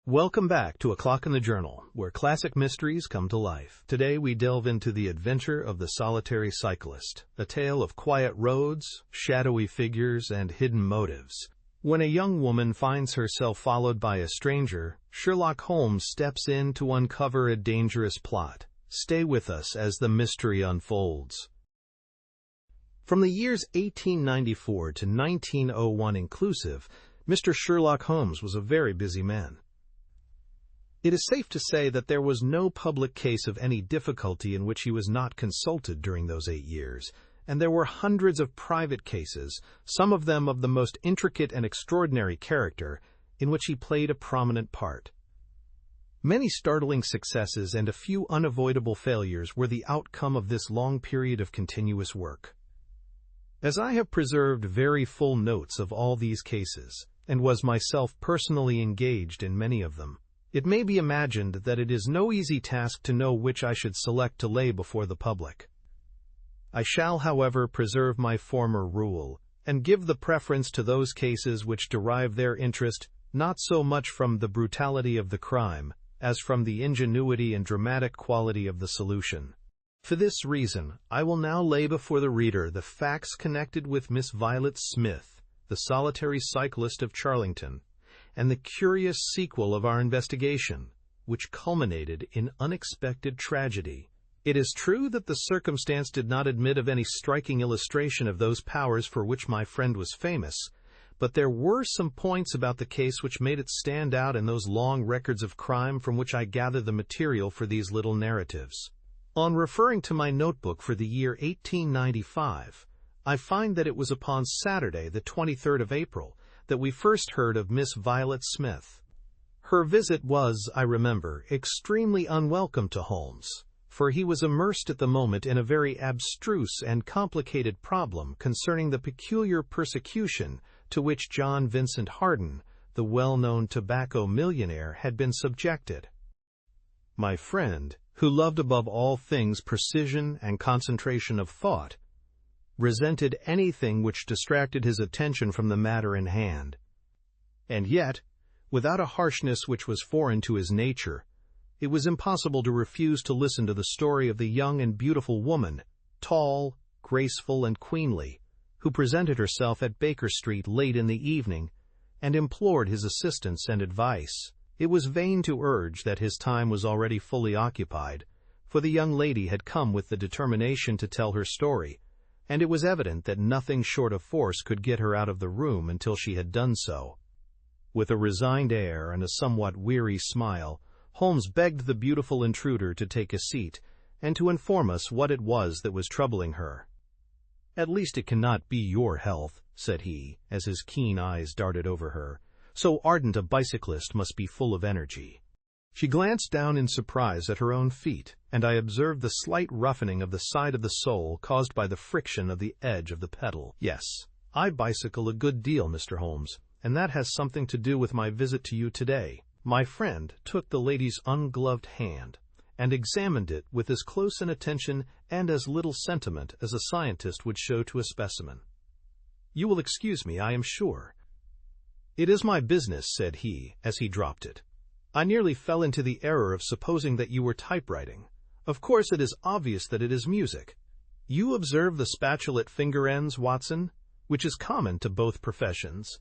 Welcome back to A Clock in the Journal, where classic mysteries come to life. Today we delve into the adventure of the solitary cyclist, a tale of quiet roads, shadowy figures, and hidden motives. When a young woman finds herself followed by a stranger, Sherlock Holmes steps in to uncover a dangerous plot. Stay with us as the mystery unfolds. From the years 1894 to 1901 inclusive, Mr. Sherlock Holmes was a very busy man. It is safe to say that there was no public case of any difficulty in which he was not consulted during those 8 years, and there were hundreds of private cases, some of them of the most intricate and extraordinary character, in which he played a prominent part. Many startling successes and a few unavoidable failures were the outcome of this long period of continuous work. As I have preserved very full notes of all these cases, and was myself personally engaged in many of them, it may be imagined that it is no easy task to know which I should select to lay before the public. I shall, however, preserve my former rule, and give the preference to those cases which derive their interest not so much from the brutality of the crime, as from the ingenuity and dramatic quality of the solution. For this reason, I will now lay before the reader the facts connected with Miss Violet Smith, the solitary cyclist of Charlington, and the curious sequel of our investigation, which culminated in unexpected tragedy. It is true that the circumstance did not admit of any striking illustration of those powers for which my friend was famous, but there were some points about the case which made it stand out in those long records of crime from which I gather the material for these little narratives. On referring to my notebook for the year 1895, I find that it was upon Saturday, the 23rd of April, that we first heard of Miss Violet Smith. Her visit was, I remember, extremely unwelcome to Holmes, for he was immersed at the moment in a very abstruse and complicated problem concerning the peculiar persecution to which John Vincent Harden, the well-known tobacco millionaire, had been subjected. My friend, who loved above all things precision and concentration of thought, resented anything which distracted his attention from the matter in hand. And yet, without a harshness which was foreign to his nature, it was impossible to refuse to listen to the story of the young and beautiful woman, tall, graceful, and queenly, who presented herself at Baker Street late in the evening and implored his assistance and advice. It was vain to urge that his time was already fully occupied, for the young lady had come with the determination to tell her story, and it was evident that nothing short of force could get her out of the room until she had done so. With a resigned air and a somewhat weary smile, Holmes begged the beautiful intruder to take a seat and to inform us what it was that was troubling her. "At least it cannot be your health," said he, as his keen eyes darted over her. "So ardent a bicyclist must be full of energy." She glanced down in surprise at her own feet, and I observed the slight roughening of the side of the sole caused by the friction of the edge of the pedal. "Yes, I bicycle a good deal, Mr. Holmes, and that has something to do with my visit to you today." My friend took the lady's ungloved hand and examined it with as close an attention and as little sentiment as a scientist would show to a specimen. "You will excuse me, I am sure." "It is my business," said he, as he dropped it. "I nearly fell into the error of supposing that you were typewriting. Of course it is obvious that it is music. You observe the spatulate finger ends, Watson, which is common to both professions.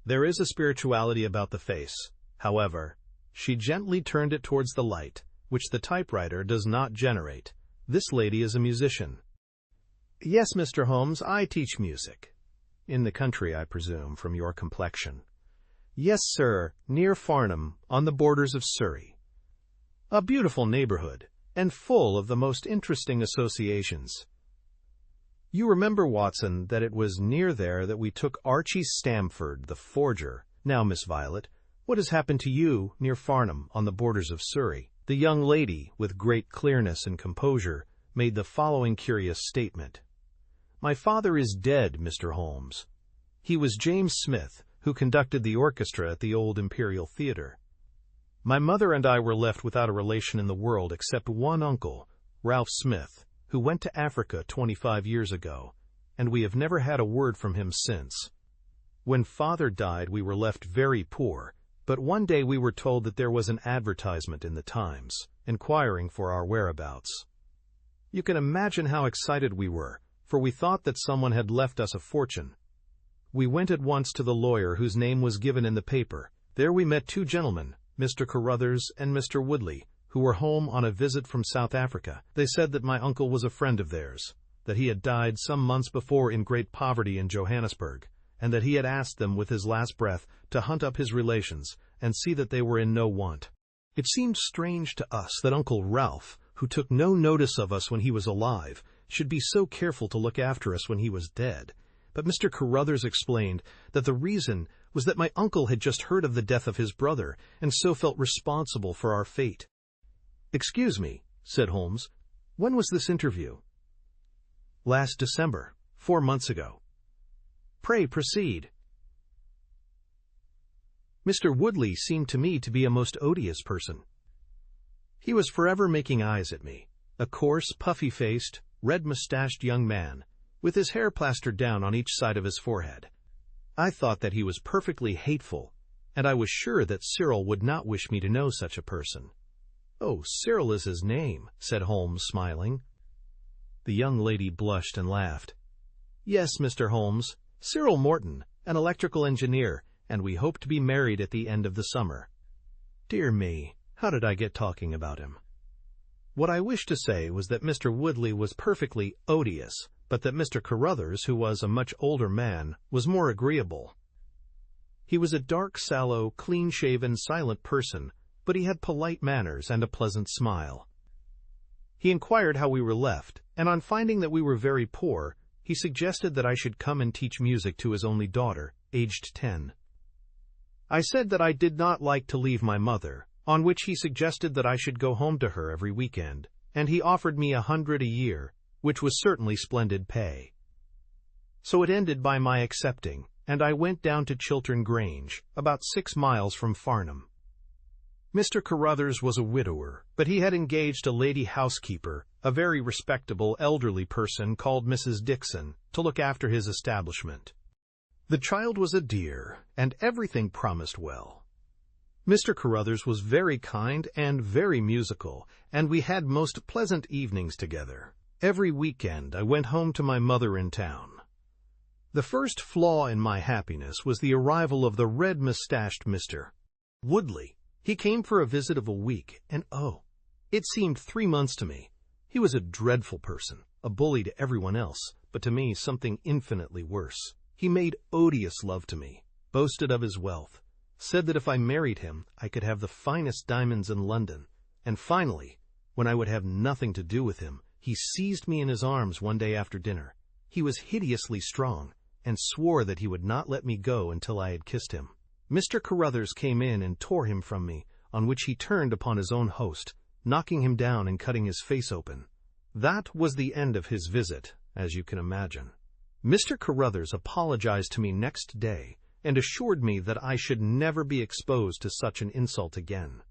There is a spirituality about the face. However," she gently turned it towards the light, "which the typewriter does not generate. This lady is a musician." "Yes, Mr. Holmes, I teach music." "In the country, I presume, from your complexion." "Yes, sir, near Farnham, on the borders of Surrey." "A beautiful neighborhood, and full of the most interesting associations." "You remember, Watson, that it was near there that we took Archie Stamford, the forger. Now, Miss Violet, what has happened to you near Farnham, on the borders of Surrey?" The young lady, with great clearness and composure, made the following curious statement. "My father is dead, Mr. Holmes. He was James Smith, who conducted the orchestra at the old Imperial Theatre. My mother and I were left without a relation in the world except one uncle, Ralph Smith, who went to Africa 25 years ago, and we have never had a word from him since. When father died, we were left very poor, But one day we were told that there was an advertisement in the Times, inquiring for our whereabouts. You can imagine how excited we were, for we thought that someone had left us a fortune. We went at once to the lawyer whose name was given in the paper. There we met two gentlemen, Mr. Carruthers and Mr. Woodley, who were home on a visit from South Africa. They said that my uncle was a friend of theirs, that he had died some months before in great poverty in Johannesburg, and that he had asked them with his last breath to hunt up his relations and see that they were in no want. It seemed strange to us that Uncle Ralph, who took no notice of us when he was alive, should be so careful to look after us when he was dead. But Mr. Carruthers explained that the reason was that my uncle had just heard of the death of his brother, and so felt responsible for our fate. "Excuse me," said Holmes, "when was this interview?" "Last December, 4 months ago." "Pray proceed." Mr. Woodley seemed to me to be a most odious person. He was forever making eyes at me, a coarse, puffy-faced, red-mustached young man, with his hair plastered down on each side of his forehead. I thought that he was perfectly hateful, and I was sure that Cyril would not wish me to know such a person. "Oh, Cyril is his name," said Holmes, smiling. The young lady blushed and laughed. "Yes, Mr. Holmes, Cyril Morton, an electrical engineer, and we hope to be married at the end of the summer." Dear me, how did I get talking about him? What I wished to say was that Mr. Woodley was perfectly odious, but that Mr. Carruthers, who was a much older man, was more agreeable. He was a dark, sallow, clean-shaven, silent person, but he had polite manners and a pleasant smile. He inquired how we were left, and on finding that we were very poor, he suggested that I should come and teach music to his only daughter, aged 10. I said that I did not like to leave my mother, on which he suggested that I should go home to her every weekend, and he offered me 100 a year, which was certainly splendid pay. So it ended by my accepting, and I went down to Chiltern Grange, about 6 miles from Farnham. Mr. Carruthers was a widower, but he had engaged a lady housekeeper, a very respectable elderly person called Mrs. Dixon, to look after his establishment. The child was a dear, and everything promised well. Mr. Carruthers was very kind and very musical, and we had most pleasant evenings together. Every weekend I went home to my mother in town. The first flaw in my happiness was the arrival of the red-mustached Mr. Woodley. He came for a visit of a week, and oh, it seemed 3 months to me. He was a dreadful person, a bully to everyone else, but to me something infinitely worse. He made odious love to me, boasted of his wealth, said that if I married him, I could have the finest diamonds in London, and finally, when I would have nothing to do with him, he seized me in his arms one day after dinner. He was hideously strong, and swore that he would not let me go until I had kissed him. Mr. Carruthers came in and tore him from me, on which he turned upon his own host, knocking him down and cutting his face open. That was the end of his visit, as you can imagine. Mr. Carruthers apologized to me next day, and assured me that I should never be exposed to such an insult again.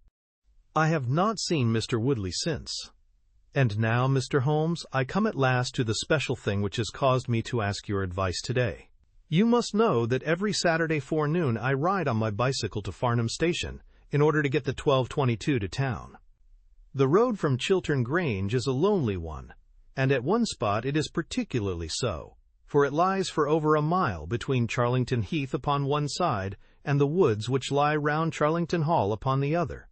I have not seen Mr. Woodley since. And now, Mr. Holmes, I come at last to the special thing which has caused me to ask your advice today. You must know that every Saturday forenoon I ride on my bicycle to Farnham Station in order to get the 12:22 to town. The road from Chiltern Grange is a lonely one, and at one spot it is particularly so, for it lies for over a mile between Charlington Heath upon one side and the woods which lie round Charlington Hall upon the other.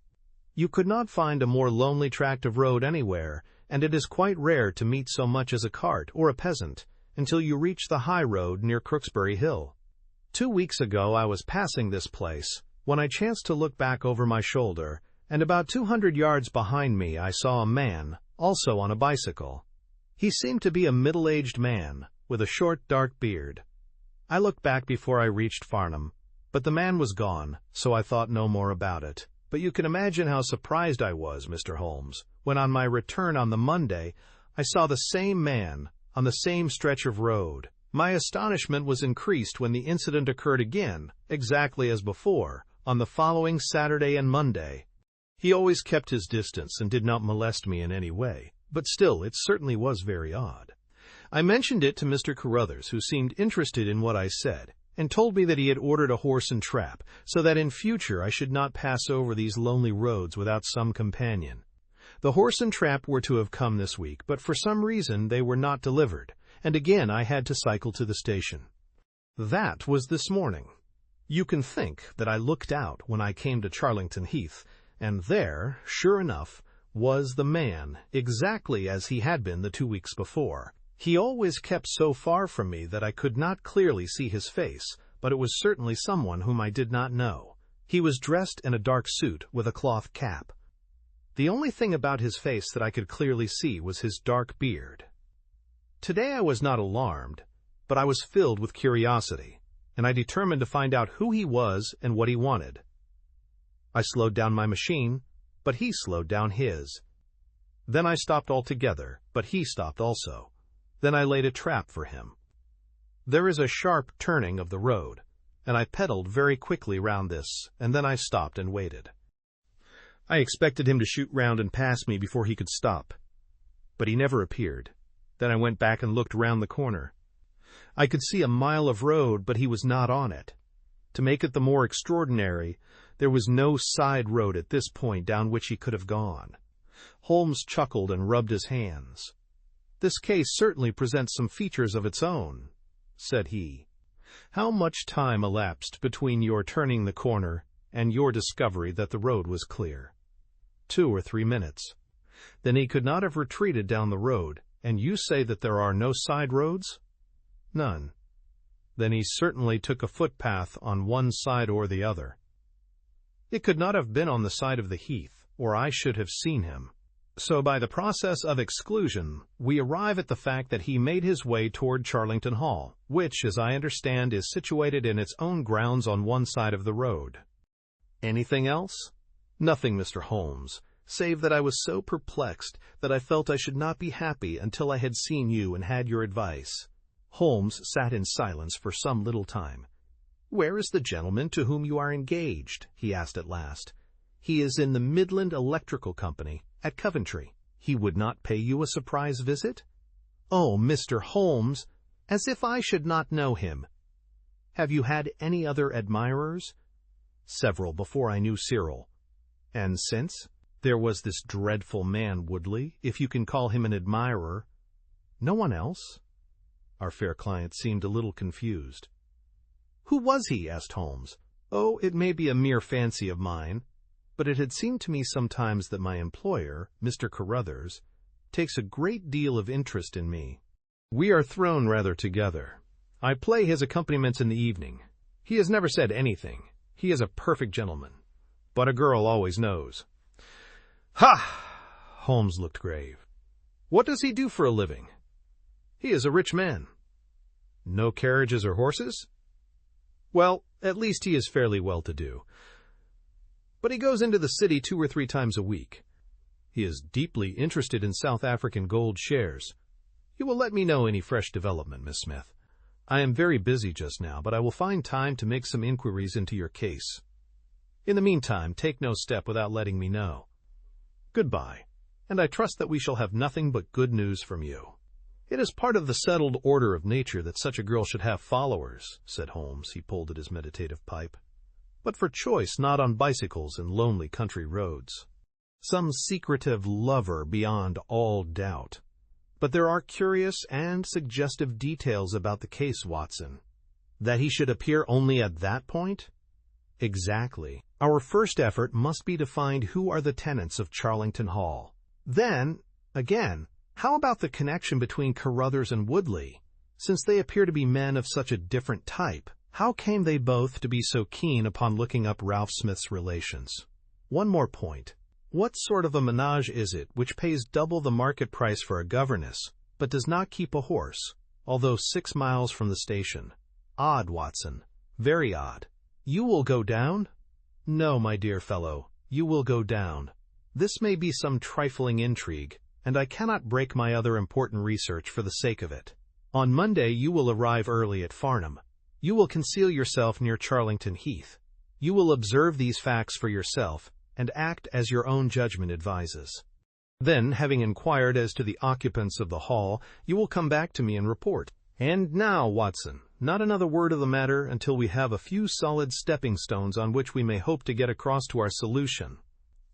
You could not find a more lonely tract of road anywhere, and it is quite rare to meet so much as a cart or a peasant until you reach the high road near Crooksbury Hill. 2 weeks ago I was passing this place, when I chanced to look back over my shoulder, and about 200 yards behind me I saw a man, also on a bicycle. He seemed to be a middle-aged man, with a short dark beard. I looked back before I reached Farnham, but the man was gone, so I thought no more about it. But you can imagine how surprised I was, Mr. Holmes, when on my return on the Monday I saw the same man on the same stretch of road. My astonishment was increased when the incident occurred again, exactly as before, on the following Saturday and Monday. He always kept his distance and did not molest me in any way, but still it certainly was very odd. I mentioned it to Mr. Carruthers, who seemed interested in what I said, and told me that he had ordered a horse and trap, so that in future I should not pass over these lonely roads without some companion. The horse and trap were to have come this week, but for some reason they were not delivered, and again I had to cycle to the station. That was this morning. You can think that I looked out when I came to Charlington Heath, and there, sure enough, was the man, exactly as he had been the 2 weeks before. He always kept so far from me that I could not clearly see his face, but it was certainly someone whom I did not know. He was dressed in a dark suit with a cloth cap. The only thing about his face that I could clearly see was his dark beard. Today I was not alarmed, but I was filled with curiosity, and I determined to find out who he was and what he wanted. I slowed down my machine, but he slowed down his. Then I stopped altogether, but he stopped also. Then I laid a trap for him. There is a sharp turning of the road, and I pedaled very quickly round this, and then I stopped and waited. I expected him to shoot round and pass me before he could stop, but he never appeared. Then I went back and looked round the corner. I could see a mile of road, but he was not on it. To make it the more extraordinary, there was no side road at this point down which he could have gone. Holmes chuckled and rubbed his hands. "This case certainly presents some features of its own," said he. "How much time elapsed between your turning the corner and your discovery that the road was clear?" 2 or 3 minutes. "Then he could not have retreated down the road, and you say that there are no side roads?" "None." "Then he certainly took a footpath on one side or the other." "It could not have been on the side of the heath, or I should have seen him. So by the process of exclusion, we arrive at the fact that he made his way toward Charlington Hall, which, as I understand, is situated in its own grounds on one side of the road." "Anything else?" "Nothing, Mr. Holmes, save that I was so perplexed that I felt I should not be happy until I had seen you and had your advice." Holmes sat in silence for some little time. "Where is the gentleman to whom you are engaged?" he asked at last. "He is in the Midland Electrical Company, at Coventry." "He would not pay you a surprise visit?" "Oh, Mr. Holmes, as if I should not know him." "Have you had any other admirers?" "Several before I knew Cyril." "And since?" "There was this dreadful man Woodley, if you can call him an admirer." "No one else?" Our fair client seemed a little confused. "Who was he?" asked Holmes. "Oh, it may be a mere fancy of mine, but it had seemed to me sometimes that my employer, Mr. Carruthers, takes a great deal of interest in me. We are thrown rather together. I play his accompaniments in the evening. He has never said anything. He is a perfect gentleman. But a girl always knows." "Ha!" Holmes looked grave. "What does he do for a living?" "He is a rich man." "No carriages or horses?" "Well, at least he is fairly well-to-do. But he goes into the city 2 or 3 times a week. He is deeply interested in South African gold shares. You will let me know any fresh development, Miss Smith. I am very busy just now, but I will find time to make some inquiries into your case. In the meantime, take no step without letting me know. Goodbye, and I trust that we shall have nothing but good news from you." "It is part of the settled order of nature that such a girl should have followers," said Holmes. He pulled at his meditative pipe. "But for choice, not on bicycles and lonely country roads. Some secretive lover beyond all doubt. But there are curious and suggestive details about the case, Watson." "That he should appear only at that point?" "Exactly. Our first effort must be to find who are the tenants of Charlington Hall. Then, again, how about the connection between Carruthers and Woodley? Since they appear to be men of such a different type, how came they both to be so keen upon looking up Ralph Smith's relations? One more point. What sort of a menage is it which pays double the market price for a governess, but does not keep a horse, although 6 miles from the station? Odd, Watson. Very odd. You will go down? No, my dear fellow, you will go down. This may be some trifling intrigue, and I cannot break my other important research for the sake of it. On Monday you will arrive early at Farnham. You will conceal yourself near Charlington Heath. You will observe these facts for yourself, and act as your own judgment advises. Then, having inquired as to the occupants of the hall, you will come back to me and report. And now, Watson, Not another word of the matter until we have a few solid stepping stones on which we may hope to get across to our solution.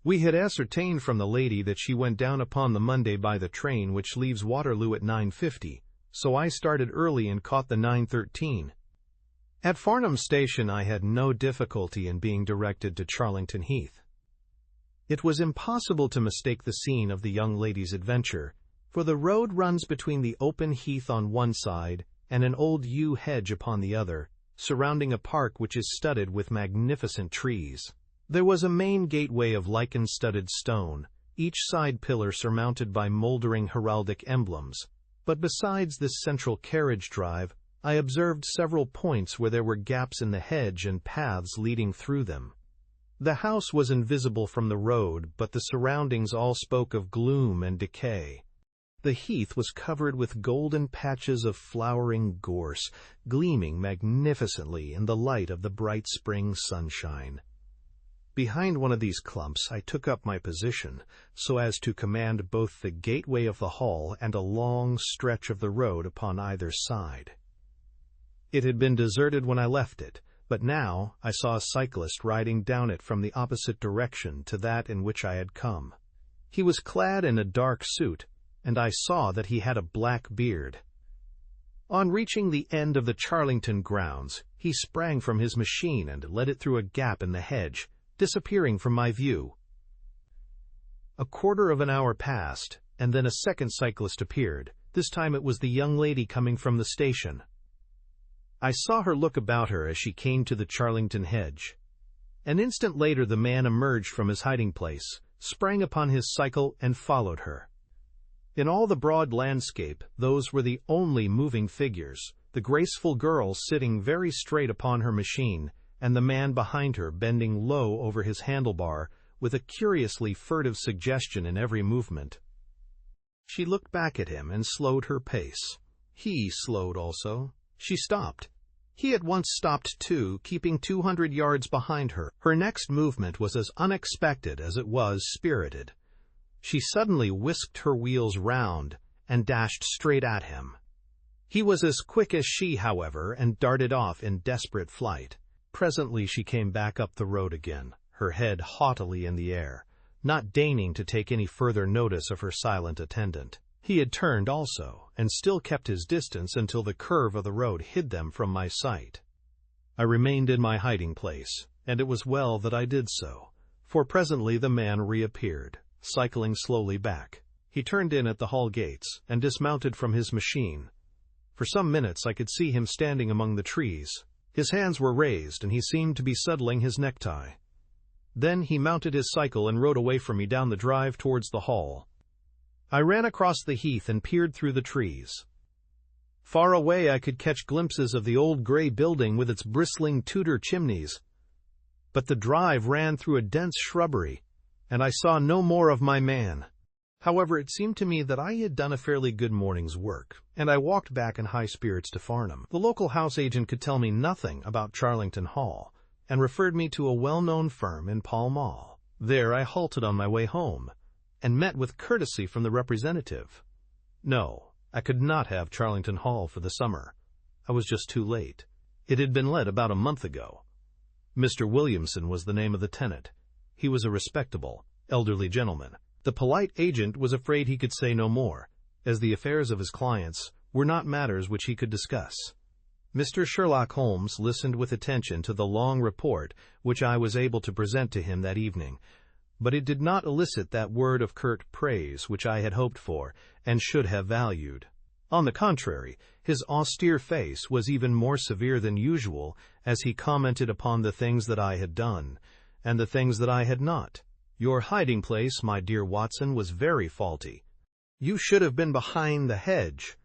We had ascertained from the lady that she went down upon the Monday by the train which leaves Waterloo at 9:50, so I started early and caught the 9:13. At Farnham Station I had no difficulty in being directed to Charlington Heath. It was impossible to mistake the scene of the young lady's adventure, for the road runs between the open heath on one side and an old yew hedge upon the other, surrounding a park which is studded with magnificent trees. There was a main gateway of lichen-studded stone, each side pillar surmounted by mouldering heraldic emblems, but besides this central carriage drive, I observed several points where there were gaps in the hedge and paths leading through them. The house was invisible from the road, but the surroundings all spoke of gloom and decay. The heath was covered with golden patches of flowering gorse, gleaming magnificently in the light of the bright spring sunshine. Behind one of these clumps I took up my position, so as to command both the gateway of the hall and a long stretch of the road upon either side. It had been deserted when I left it, but now I saw a cyclist riding down it from the opposite direction to that in which I had come. He was clad in a dark suit, and I saw that he had a black beard. On reaching the end of the Charlington grounds, he sprang from his machine and led it through a gap in the hedge, disappearing from my view. A quarter of an hour passed, and then a second cyclist appeared. This time it was the young lady coming from the station. I saw her look about her as she came to the Charlington hedge. An instant later the man emerged from his hiding place, sprang upon his cycle, and followed her. In all the broad landscape, those were the only moving figures, the graceful girl sitting very straight upon her machine, and the man behind her bending low over his handlebar, with a curiously furtive suggestion in every movement. She looked back at him and slowed her pace. He slowed also. She stopped. He at once stopped too, keeping 200 yards behind her. Her next movement was as unexpected as it was spirited. She suddenly whisked her wheels round and dashed straight at him. He was as quick as she, however, and darted off in desperate flight. Presently she came back up the road again, her head haughtily in the air, not deigning to take any further notice of her silent attendant. He had turned also, and still kept his distance until the curve of the road hid them from my sight. I remained in my hiding place, and it was well that I did so, for presently the man reappeared, cycling slowly back. He turned in at the hall gates, and dismounted from his machine. For some minutes I could see him standing among the trees. His hands were raised, and he seemed to be settling his necktie. Then he mounted his cycle and rode away from me down the drive towards the hall. I ran across the heath and peered through the trees. Far away I could catch glimpses of the old gray building with its bristling Tudor chimneys. But the drive ran through a dense shrubbery, and I saw no more of my man. However, it seemed to me that I had done a fairly good morning's work, and I walked back in high spirits to Farnham. The local house agent could tell me nothing about Charlington Hall, and referred me to a well-known firm in Pall Mall. There I halted on my way home, and met with courtesy from the representative. No, I could not have Charlington Hall for the summer. I was just too late. It had been let about a month ago. Mr. Williamson was the name of the tenant. He was a respectable, elderly gentleman. The polite agent was afraid he could say no more, as the affairs of his clients were not matters which he could discuss. Mr. Sherlock Holmes listened with attention to the long report which I was able to present to him that evening, but it did not elicit that word of curt praise which I had hoped for and should have valued. On the contrary, his austere face was even more severe than usual as he commented upon the things that I had done, and the things that I had not. Your hiding place, my dear Watson, was very faulty. You should have been behind the hedge.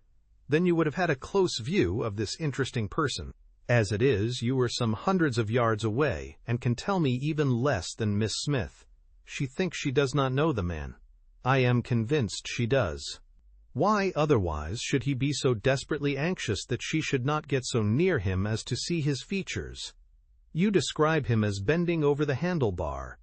Then you would have had a close view of this interesting person. As it is, you were some hundreds of yards away, and can tell me even less than Miss Smith. She thinks she does not know the man. I am convinced she does. Why, otherwise, should he be so desperately anxious that she should not get so near him as to see his features? You describe him as bending over the handlebar.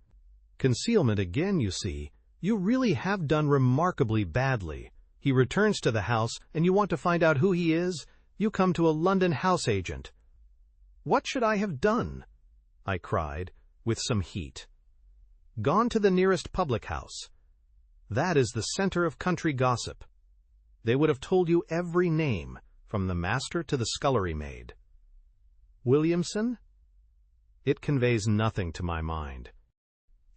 Concealment again, you see. You really have done remarkably badly. He returns to the house, and you want to find out who he is? You come to a London house agent." "What should I have done?" I cried, with some heat. "Gone to the nearest public house. That is the center of country gossip. They would have told you every name, from the master to the scullery maid." "Williamson?" It conveys nothing to my mind.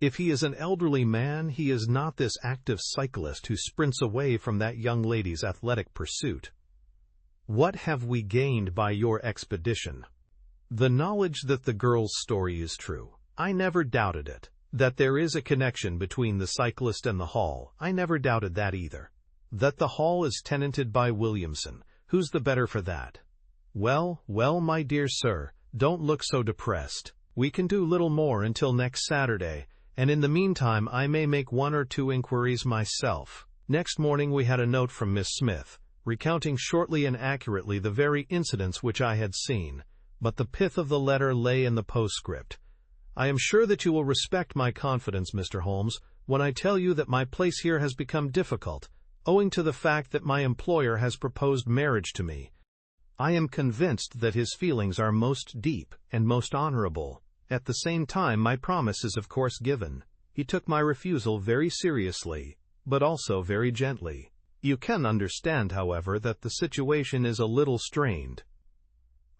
If he is an elderly man, he is not this active cyclist who sprints away from that young lady's athletic pursuit. "What have we gained by your expedition?" "The knowledge that the girl's story is true. I never doubted it. That there is a connection between the cyclist and the hall, I never doubted that either. That the hall is tenanted by Williamson, who's the better for that? Well, well, my dear sir, don't look so depressed. We can do little more until next Saturday, and in the meantime I may make 1 or 2 inquiries myself." Next morning we had a note from Miss Smith, recounting shortly and accurately the very incidents which I had seen, but the pith of the letter lay in the postscript. "I am sure that you will respect my confidence, Mr. Holmes, when I tell you that my place here has become difficult, owing to the fact that my employer has proposed marriage to me. I am convinced that his feelings are most deep and most honorable. At the same time, my promise is of course given. He took my refusal very seriously, but also very gently. You can understand, however, that the situation is a little strained."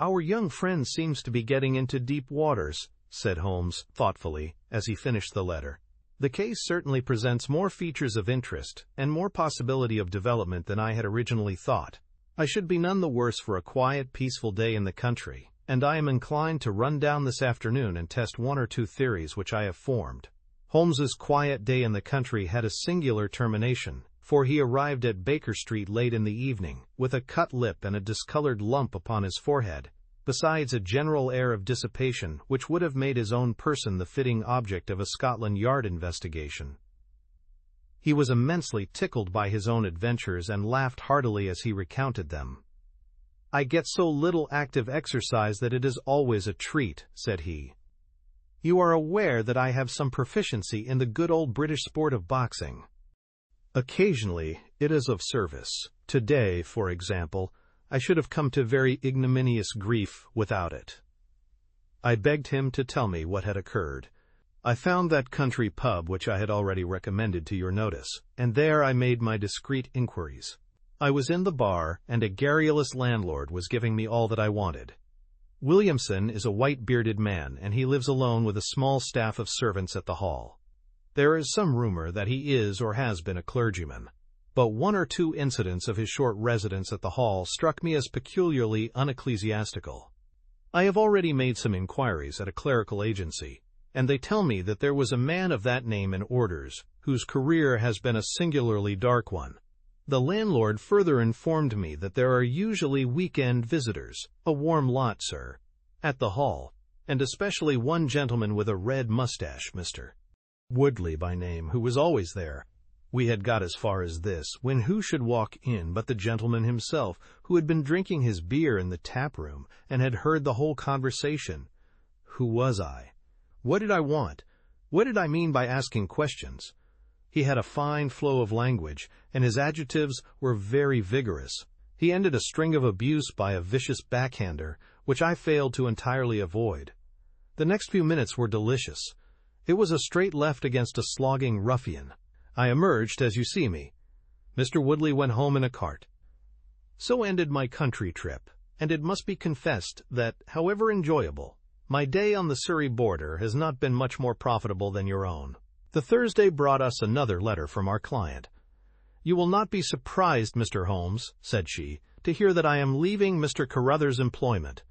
"Our young friend seems to be getting into deep waters," said Holmes, thoughtfully, as he finished the letter. "The case certainly presents more features of interest and more possibility of development than I had originally thought. I should be none the worse for a quiet, peaceful day in the country, and I am inclined to run down this afternoon and test 1 or 2 theories which I have formed." Holmes's quiet day in the country had a singular termination, for he arrived at Baker Street late in the evening, with a cut lip and a discolored lump upon his forehead, besides a general air of dissipation which would have made his own person the fitting object of a Scotland Yard investigation. He was immensely tickled by his own adventures and laughed heartily as he recounted them. "I get so little active exercise that it is always a treat," said he. "You are aware that I have some proficiency in the good old British sport of boxing. Occasionally it is of service. Today, for example, I should have come to very ignominious grief without it." I begged him to tell me what had occurred. "I found that country pub which I had already recommended to your notice, and there I made my discreet inquiries. I was in the bar, and a garrulous landlord was giving me all that I wanted. Williamson is a white-bearded man, and he lives alone with a small staff of servants at the hall. There is some rumor that he is or has been a clergyman, but 1 or 2 incidents of his short residence at the hall struck me as peculiarly unecclesiastical. I have already made some inquiries at a clerical agency, and they tell me that there was a man of that name in orders, whose career has been a singularly dark one. The landlord further informed me that there are usually week-end visitors, a warm lot, sir, at the hall, and especially one gentleman with a red mustache, Mr. Woodley by name, who was always there. We had got as far as this, when who should walk in but the gentleman himself, who had been drinking his beer in the tap-room, and had heard the whole conversation. Who was I? What did I want? What did I mean by asking questions? He had a fine flow of language, and his adjectives were very vigorous. He ended a string of abuse by a vicious backhander, which I failed to entirely avoid. The next few minutes were delicious. It was a straight left against a slogging ruffian. I emerged as you see me. Mr. Woodley went home in a cart. So ended my country trip, and it must be confessed that, however enjoyable, my day on the Surrey border has not been much more profitable than your own. The Thursday brought us another letter from our client. "You will not be surprised, Mr. Holmes," said she, "to hear that I am leaving Mr. Carruthers' employment.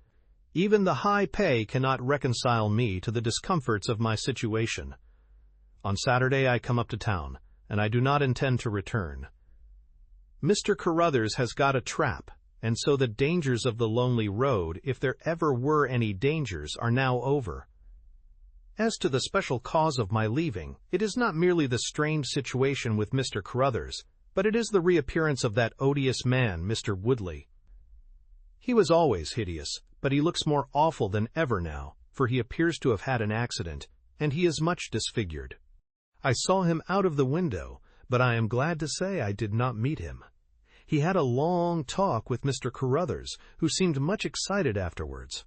Even the high pay cannot reconcile me to the discomforts of my situation. On Saturday I come up to town, and I do not intend to return. Mr. Carruthers has got a trap, and so the dangers of the lonely road, if there ever were any dangers, are now over. As to the special cause of my leaving, it is not merely the strained situation with Mr. Carruthers, but it is the reappearance of that odious man, Mr. Woodley. He was always hideous, but he looks more awful than ever now, for he appears to have had an accident, and he is much disfigured. I saw him out of the window, but I am glad to say I did not meet him. He had a long talk with Mr. Carruthers, who seemed much excited afterwards.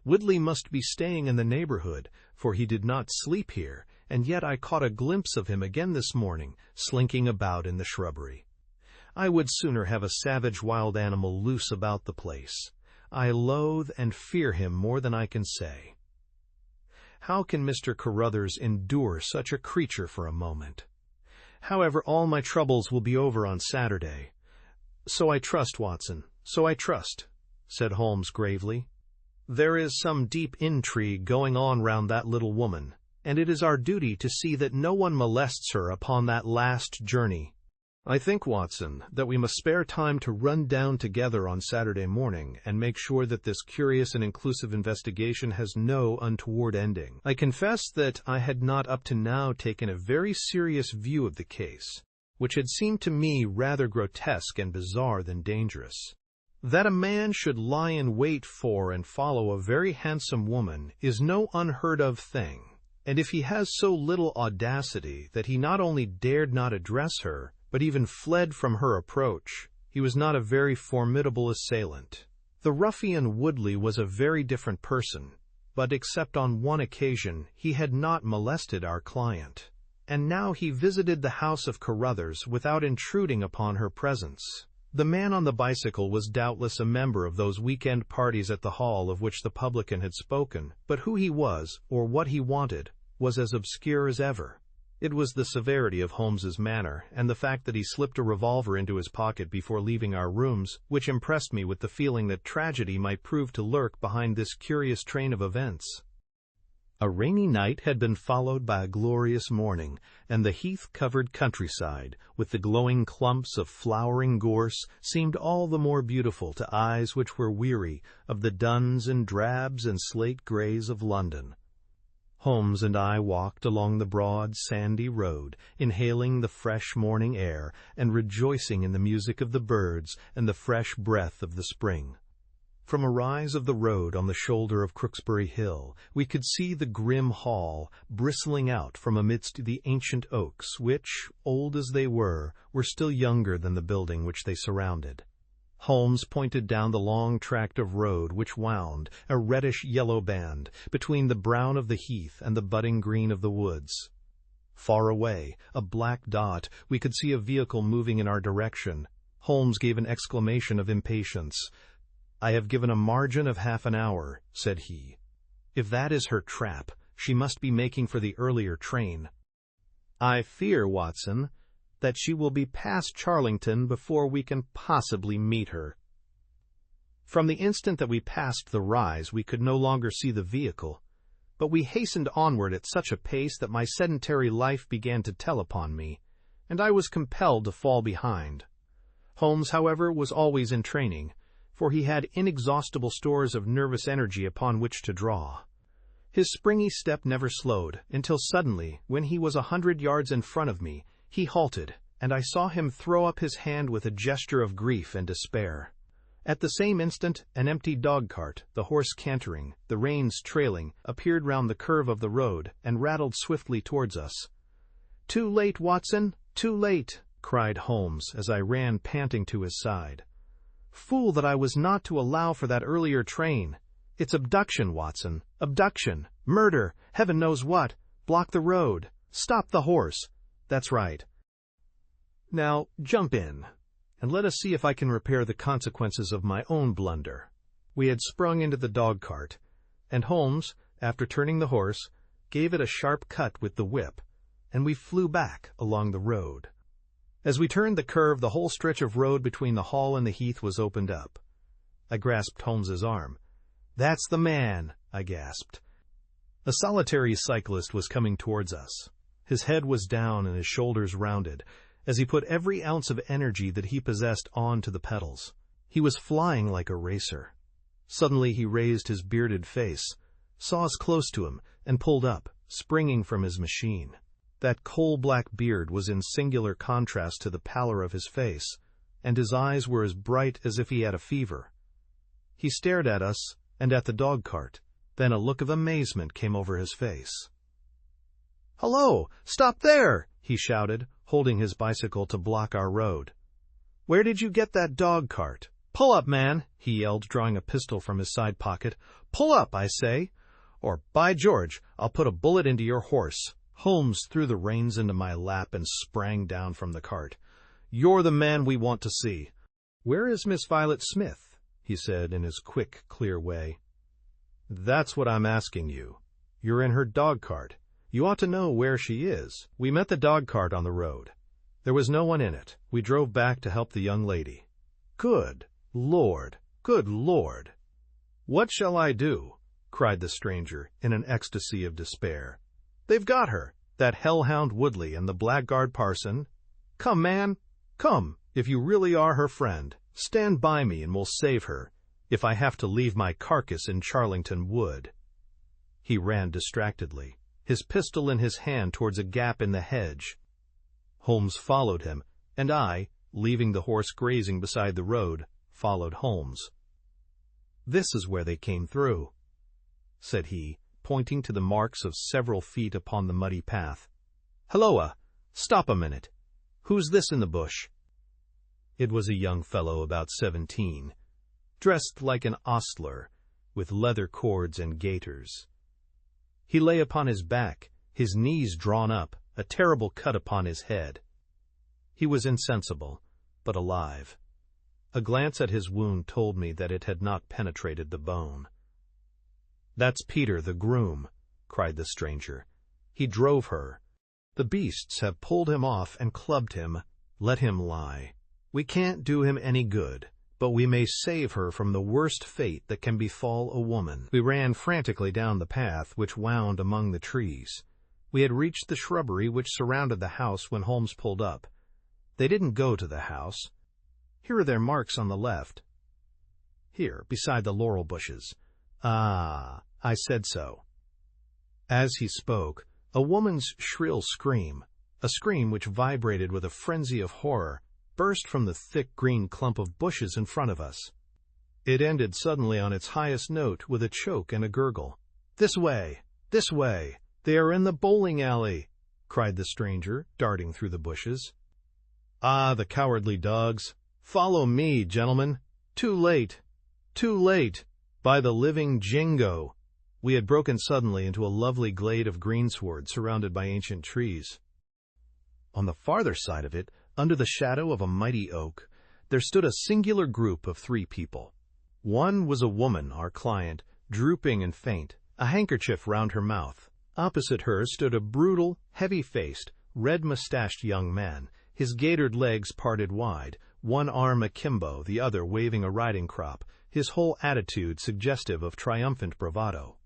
Woodley must be staying in the neighborhood, for he did not sleep here, and yet I caught a glimpse of him again this morning, slinking about in the shrubbery. I would sooner have a savage wild animal loose about the place. I loathe and fear him more than I can say. How can Mr. Carruthers endure such a creature for a moment? However, all my troubles will be over on Saturday. So I trust, Watson, so I trust, said Holmes gravely. There is some deep intrigue going on round that little woman, and it is our duty to see that no one molests her upon that last journey. I think, Watson, that we must spare time to run down together on Saturday morning and make sure that this curious and inclusive investigation has no untoward ending. I confess that I had not up to now taken a very serious view of the case, which had seemed to me rather grotesque and bizarre than dangerous. That a man should lie in wait for and follow a very handsome woman is no unheard-of thing, and if he has so little audacity that he not only dared not address her, but even fled from her approach, he was not a very formidable assailant. The ruffian Woodley was a very different person, but except on one occasion he had not molested our client, and now he visited the house of Carruthers without intruding upon her presence. The man on the bicycle was doubtless a member of those weekend parties at the hall of which the publican had spoken, but who he was, or what he wanted, was as obscure as ever. It was the severity of Holmes's manner, and the fact that he slipped a revolver into his pocket before leaving our rooms, which impressed me with the feeling that tragedy might prove to lurk behind this curious train of events. A rainy night had been followed by a glorious morning, and the heath-covered countryside, with the glowing clumps of flowering gorse, seemed all the more beautiful to eyes which were weary of the duns and drabs and slate-grays of London. Holmes and I walked along the broad, sandy road, inhaling the fresh morning air and rejoicing in the music of the birds and the fresh breath of the spring. From a rise of the road on the shoulder of Crooksbury Hill, we could see the grim hall bristling out from amidst the ancient oaks which, old as they were still younger than the building which they surrounded. Holmes pointed down the long tract of road which wound, a reddish-yellow band, between the brown of the heath and the budding green of the woods. Far away, a black dot, we could see a vehicle moving in our direction. Holmes gave an exclamation of impatience. "I have given a margin of half an hour," said he. "If that is her trap, she must be making for the earlier train. I fear, Watson, that she will be past Charlington before we can possibly meet her." From the instant that we passed the rise, we could no longer see the vehicle, but we hastened onward at such a pace that my sedentary life began to tell upon me, and I was compelled to fall behind. Holmes, however, was always in training, for he had inexhaustible stores of nervous energy upon which to draw. His springy step never slowed, until suddenly, when he was 100 yards in front of me, he halted, and I saw him throw up his hand with a gesture of grief and despair. At the same instant, an empty dog-cart, the horse cantering, the reins trailing, appeared round the curve of the road and rattled swiftly towards us. "Too late, Watson, too late!" cried Holmes as I ran panting to his side. "Fool that I was not to allow for that earlier train! It's abduction, Watson, abduction, murder, heaven knows what! Block the road! Stop the horse! That's right. Now, jump in, and let us see if I can repair the consequences of my own blunder." We had sprung into the dog-cart, and Holmes, after turning the horse, gave it a sharp cut with the whip, and we flew back along the road. As we turned the curve, the whole stretch of road between the hall and the heath was opened up. I grasped Holmes's arm. "That's the man," I gasped. A solitary cyclist was coming towards us. His head was down and his shoulders rounded, as he put every ounce of energy that he possessed on to the pedals. He was flying like a racer. Suddenly he raised his bearded face, saw us close to him, and pulled up, springing from his machine. That coal-black beard was in singular contrast to the pallor of his face, and his eyes were as bright as if he had a fever. He stared at us and at the dog-cart. Then a look of amazement came over his face. "Hello! Stop there!" he shouted, holding his bicycle to block our road. Where did you get that dog cart? Pull up, man, he yelled, drawing a pistol from his side pocket. Pull up, I say, or, by George, I'll put a bullet into your horse. Holmes threw the reins into my lap and sprang down from the cart. You're the man we want to see. Where is Miss Violet Smith? He said in his quick, clear way. That's what I'm asking you. You're in her dog cart. You ought to know where she is. We met the dog cart on the road. There was no one in it. We drove back to help the young lady. Good Lord! Good Lord! What shall I do? Cried the stranger in an ecstasy of despair. They've got her, that hellhound Woodley and the blackguard parson. Come, man, come, if you really are her friend. Stand by me and we'll save her, if I have to leave my carcass in Charlington Wood. He ran distractedly, his pistol in his hand towards a gap in the hedge. Holmes followed him, and I, leaving the horse grazing beside the road, followed Holmes. This is where they came through, said he, pointing to the marks of several feet upon the muddy path. Halloa! Stop a minute. Who's this in the bush? It was a young fellow about 17, dressed like an ostler, with leather cords and gaiters. He lay upon his back, his knees drawn up, a terrible cut upon his head. He was insensible, but alive. A glance at his wound told me that it had not penetrated the bone. That's Peter, the groom, cried the stranger. He drove her. The beasts have pulled him off and clubbed him. Let him lie. We can't do him any good, but we may save her from the worst fate that can befall a woman. We ran frantically down the path which wound among the trees. We had reached the shrubbery which surrounded the house when Holmes pulled up. They didn't go to the house. Here are their marks on the left. Here, beside the laurel bushes. Ah, I said so. As he spoke, a woman's shrill scream, a scream which vibrated with a frenzy of horror, burst from the thick green clump of bushes in front of us. It ended suddenly on its highest note with a choke and a gurgle. This way! This way! They are in the bowling alley! Cried the stranger, darting through the bushes. Ah, the cowardly dogs! Follow me, gentlemen! Too late! Too late! By the living jingo! We had broken suddenly into a lovely glade of greensward surrounded by ancient trees. On the farther side of it, under the shadow of a mighty oak, there stood a singular group of 3 people. One was a woman, our client, drooping and faint, a handkerchief round her mouth. Opposite her stood a brutal, heavy-faced, red-mustached young man, his gaitered legs parted wide, one arm akimbo, the other waving a riding crop, his whole attitude suggestive of triumphant bravado.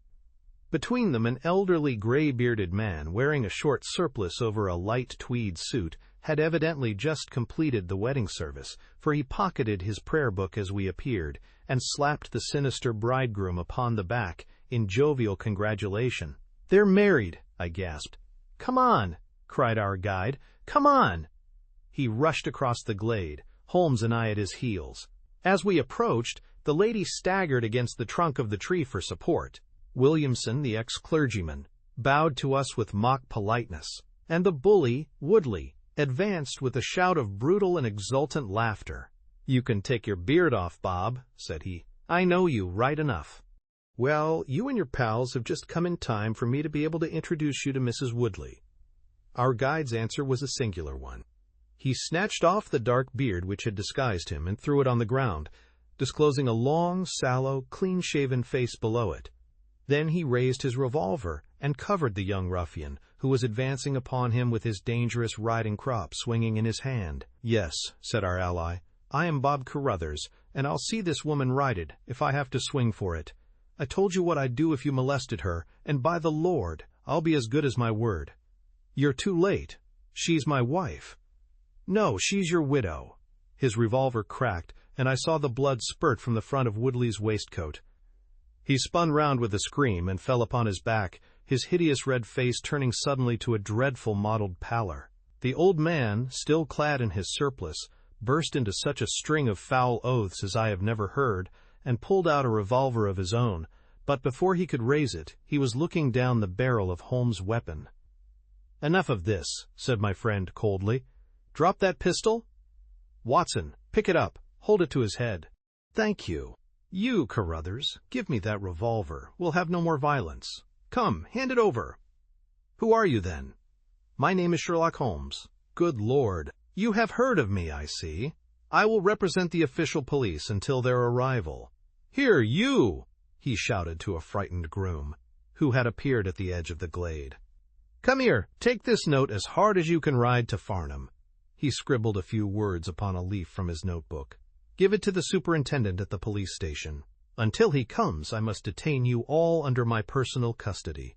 Between them, an elderly gray-bearded man, wearing a short surplice over a light tweed suit, had evidently just completed the wedding service, for he pocketed his prayer book as we appeared, and slapped the sinister bridegroom upon the back in jovial congratulation. "They're married," I gasped. "Come on," cried our guide. "Come on!" He rushed across the glade, Holmes and I at his heels. As we approached, the lady staggered against the trunk of the tree for support. Williamson, the ex-clergyman, bowed to us with mock politeness, and the bully, Woodley, advanced with a shout of brutal and exultant laughter. "You can take your beard off, Bob," said he. "I know you right enough. Well, you and your pals have just come in time for me to be able to introduce you to Mrs. Woodley." Our guide's answer was a singular one. He snatched off the dark beard which had disguised him and threw it on the ground, disclosing a long, sallow, clean-shaven face below it. Then he raised his revolver and covered the young ruffian, who was advancing upon him with his dangerous riding crop swinging in his hand. "Yes," said our ally, "I am Bob Carruthers, and I'll see this woman righted, if I have to swing for it. I told you what I'd do if you molested her, and by the Lord, I'll be as good as my word. You're too late. She's my wife." "No, she's your widow." His revolver cracked, and I saw the blood spurt from the front of Woodley's waistcoat. He spun round with a scream and fell upon his back, his hideous red face turning suddenly to a dreadful mottled pallor. The old man, still clad in his surplice, burst into such a string of foul oaths as I have never heard, and pulled out a revolver of his own, but before he could raise it, he was looking down the barrel of Holmes' weapon. "Enough of this," said my friend coldly. "Drop that pistol." Watson, pick it up. Hold it to his head. Thank you. You, Carruthers, give me that revolver. We'll have no more violence. Come, hand it over. Who are you, then? My name is Sherlock Holmes. Good Lord. You have heard of me, I see. I will represent the official police until their arrival. Here, you! He shouted to a frightened groom, who had appeared at the edge of the glade. Come here, take this note as hard as you can ride to Farnham. He scribbled a few words upon a leaf from his notebook. Give it to the superintendent at the police station. Until he comes, I must detain you all under my personal custody.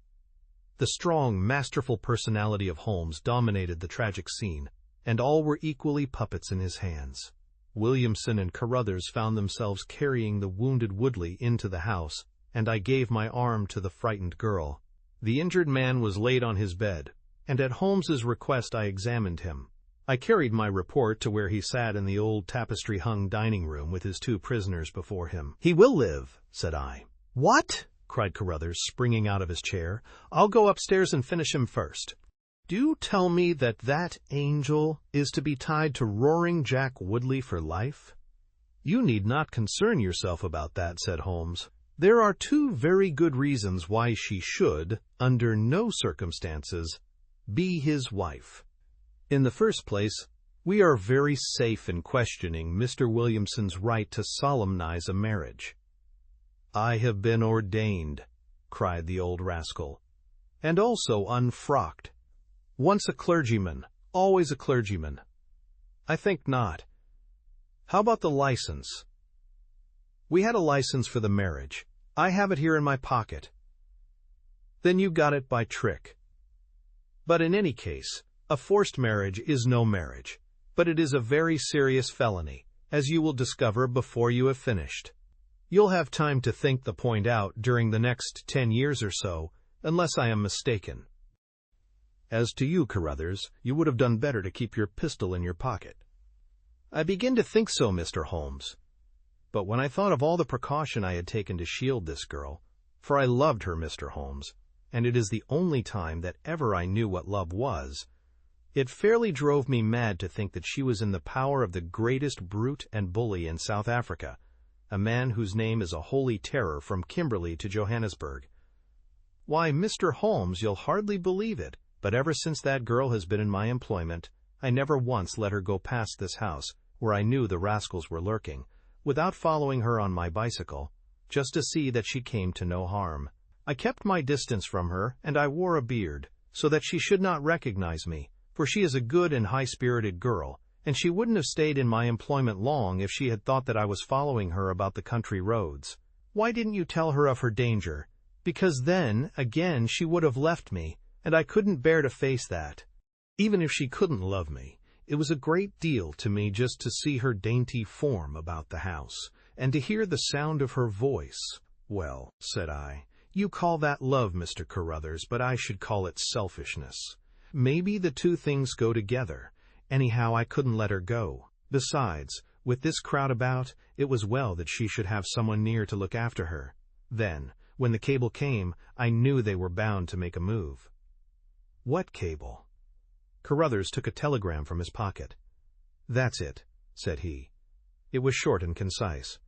The strong, masterful personality of Holmes dominated the tragic scene, and all were equally puppets in his hands. Williamson and Carruthers found themselves carrying the wounded Woodley into the house, and I gave my arm to the frightened girl. The injured man was laid on his bed, and at Holmes's request I examined him. I carried my report to where he sat in the old tapestry-hung dining room with his 2 prisoners before him. He will live, said I. What? Cried Carruthers, springing out of his chair. I'll go upstairs and finish him first. Do you tell me that that angel is to be tied to roaring Jack Woodley for life? You need not concern yourself about that, said Holmes. There are 2 very good reasons why she should, under no circumstances, be his wife. In the first place, we are very safe in questioning Mr. Williamson's right to solemnize a marriage. I have been ordained, cried the old rascal, and also unfrocked. Once a clergyman, always a clergyman. I think not. How about the license? We had a license for the marriage. I have it here in my pocket. Then you got it by trick. But in any case, a forced marriage is no marriage, but it is a very serious felony, as you will discover before you have finished. You'll have time to think the point out during the next 10 years or so, unless I am mistaken. As to you, Carruthers, you would have done better to keep your pistol in your pocket. I begin to think so, Mr. Holmes. But when I thought of all the precaution I had taken to shield this girl, for I loved her, Mr. Holmes, and it is the only time that ever I knew what love was, it fairly drove me mad to think that she was in the power of the greatest brute and bully in South Africa, a man whose name is a holy terror from Kimberley to Johannesburg. Why, Mr. Holmes, you'll hardly believe it, but ever since that girl has been in my employment, I never once let her go past this house, where I knew the rascals were lurking, without following her on my bicycle, just to see that she came to no harm. I kept my distance from her, and I wore a beard, so that she should not recognize me, for she is a good and high-spirited girl, and she wouldn't have stayed in my employment long if she had thought that I was following her about the country roads. Why didn't you tell her of her danger? Because then, again, she would have left me, and I couldn't bear to face that. Even if she couldn't love me, it was a great deal to me just to see her dainty form about the house, and to hear the sound of her voice. Well, said I, you call that love, Mr. Carruthers, but I should call it selfishness. Maybe the 2 things go together. Anyhow, I couldn't let her go. Besides, with this crowd about, it was well that she should have someone near to look after her. Then, when the cable came, I knew they were bound to make a move. What cable? Carruthers took a telegram from his pocket. That's it, said he. It was short and concise.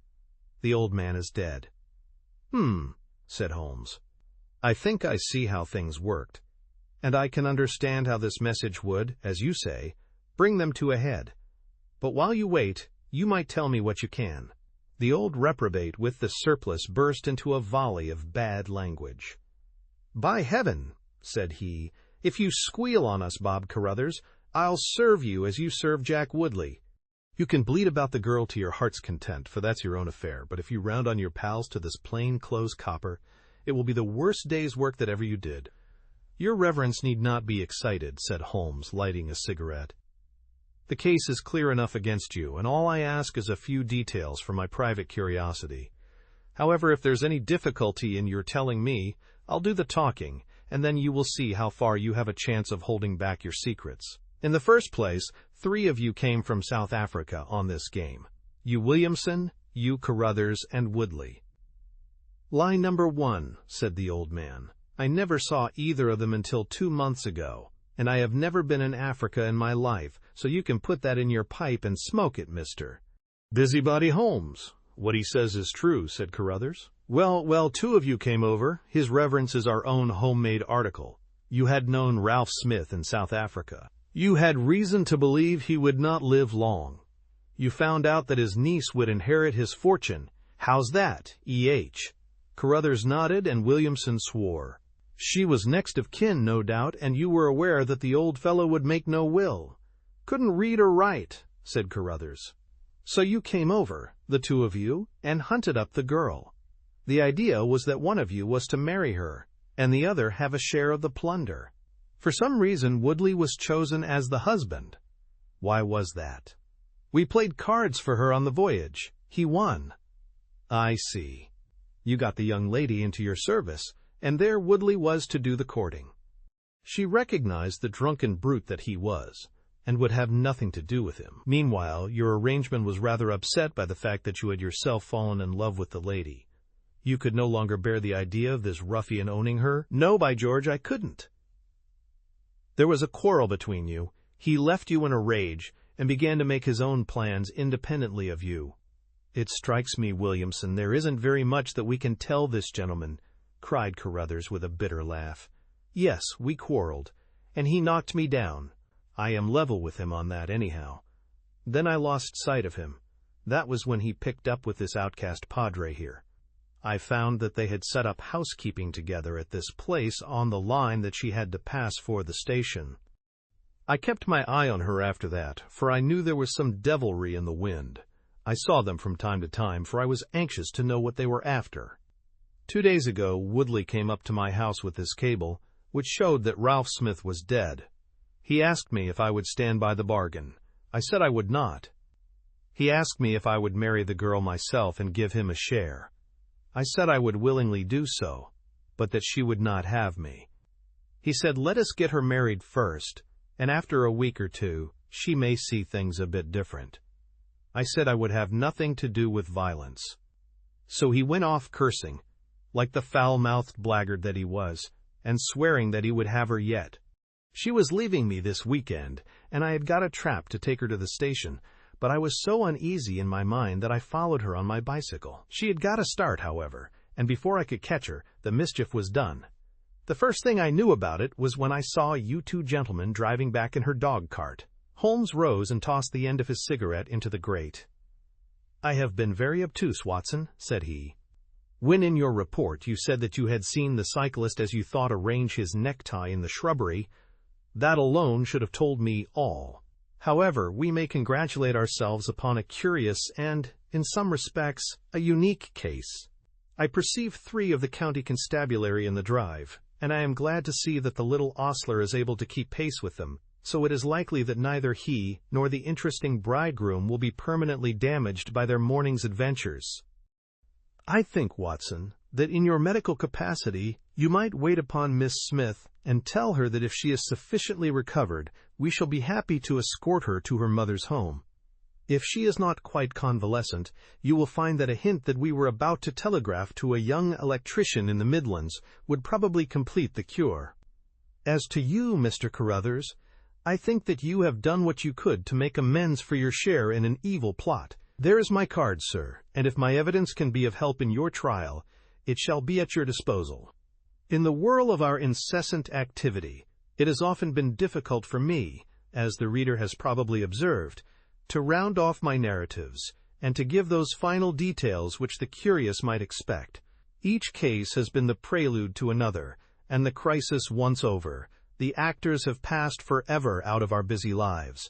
The old man is dead. Said Holmes. I think I see how things worked, and I can understand how this message would, as you say, bring them to a head. But while you wait, you might tell me what you can. The old reprobate with the surplice burst into a volley of bad language. By heaven, said he, if you squeal on us, Bob Carruthers, I'll serve you as you serve Jack Woodley. You can bleat about the girl to your heart's content, for that's your own affair, but if you round on your pals to this plain-clothes copper, it will be the worst day's work that ever you did. Your reverence need not be excited, said Holmes, lighting a cigarette. The case is clear enough against you, and all I ask is a few details for my private curiosity. However, if there's any difficulty in your telling me, I'll do the talking, and then you will see how far you have a chance of holding back your secrets. In the first place, 3 of you came from South Africa on this game. You Williamson, you Carruthers, and Woodley. Lie number 1, said the old man. I never saw either of them until 2 months ago, and I have never been in Africa in my life, so you can put that in your pipe and smoke it, Mr. Busybody Holmes. What he says is true, said Carruthers. Well, two of you came over. His Reverence is our own homemade article. You had known Ralph Smith in South Africa. You had reason to believe he would not live long. You found out that his niece would inherit his fortune. How's that, E.H.? Carruthers nodded and Williamson swore. She was next of kin, no doubt, and you were aware that the old fellow would make no will. Couldn't read or write, said Carruthers. So you came over, the two of you, and hunted up the girl. The idea was that one of you was to marry her, and the other have a share of the plunder. For some reason, Woodley was chosen as the husband. Why was that? We played cards for her on the voyage. He won. I see. You got the young lady into your service, and there Woodley was to do the courting. She recognized the drunken brute that he was, and would have nothing to do with him. Meanwhile, your arrangement was rather upset by the fact that you had yourself fallen in love with the lady. You could no longer bear the idea of this ruffian owning her? No, by George, I couldn't. There was a quarrel between you. He left you in a rage, and began to make his own plans independently of you. It strikes me, Williamson, there isn't very much that we can tell this gentleman, cried Carruthers with a bitter laugh. Yes, we quarreled, and he knocked me down. I am level with him on that anyhow. Then I lost sight of him. That was when he picked up with this outcast padre here. I found that they had set up housekeeping together at this place on the line that she had to pass for the station. I kept my eye on her after that, for I knew there was some devilry in the wind. I saw them from time to time, for I was anxious to know what they were after. 2 days ago, Woodley came up to my house with this cable, which showed that Ralph Smith was dead. He asked me if I would stand by the bargain. I said I would not. He asked me if I would marry the girl myself and give him a share. I said I would willingly do so, but that she would not have me. He said, let us get her married first, and after a week or two, she may see things a bit different. I said I would have nothing to do with violence. So he went off cursing, like the foul-mouthed blackguard that he was, and swearing that he would have her yet. She was leaving me this weekend, and I had got a trap to take her to the station, but I was so uneasy in my mind that I followed her on my bicycle. She had got a start, however, and before I could catch her, the mischief was done. The first thing I knew about it was when I saw you two gentlemen driving back in her dog-cart. Holmes rose and tossed the end of his cigarette into the grate. I have been very obtuse, Watson, said he. When in your report you said that you had seen the cyclist as you thought arrange his necktie in the shrubbery, that alone should have told me all. However, we may congratulate ourselves upon a curious and, in some respects, a unique case. I perceive 3 of the county constabulary in the drive, and I am glad to see that the little ostler is able to keep pace with them, so it is likely that neither he nor the interesting bridegroom will be permanently damaged by their morning's adventures. I think, Watson, that in your medical capacity you might wait upon Miss Smith and tell her that if she is sufficiently recovered, we shall be happy to escort her to her mother's home. If she is not quite convalescent, you will find that a hint that we were about to telegraph to a young electrician in the Midlands would probably complete the cure. As to you, Mr. Carruthers, I think that you have done what you could to make amends for your share in an evil plot. There is my card, sir, and if my evidence can be of help in your trial, it shall be at your disposal. In the whirl of our incessant activity, it has often been difficult for me, as the reader has probably observed, to round off my narratives, and to give those final details which the curious might expect. Each case has been the prelude to another, and the crisis once over, the actors have passed forever out of our busy lives.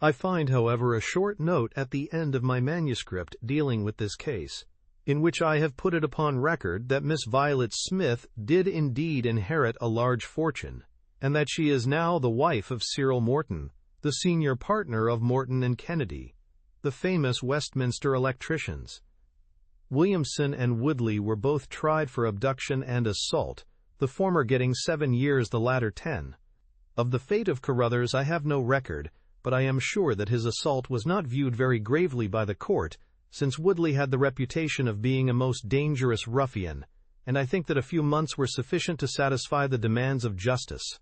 I find, however, a short note at the end of my manuscript dealing with this case, in which I have put it upon record that Miss Violet Smith did indeed inherit a large fortune, and that she is now the wife of Cyril Morton, the senior partner of Morton and Kennedy, the famous Westminster electricians. Williamson and Woodley were both tried for abduction and assault, the former getting 7 years, the latter 10. Of the fate of Carruthers I have no record, but I am sure that his assault was not viewed very gravely by the court, since Woodley had the reputation of being a most dangerous ruffian, and I think that a few months were sufficient to satisfy the demands of justice.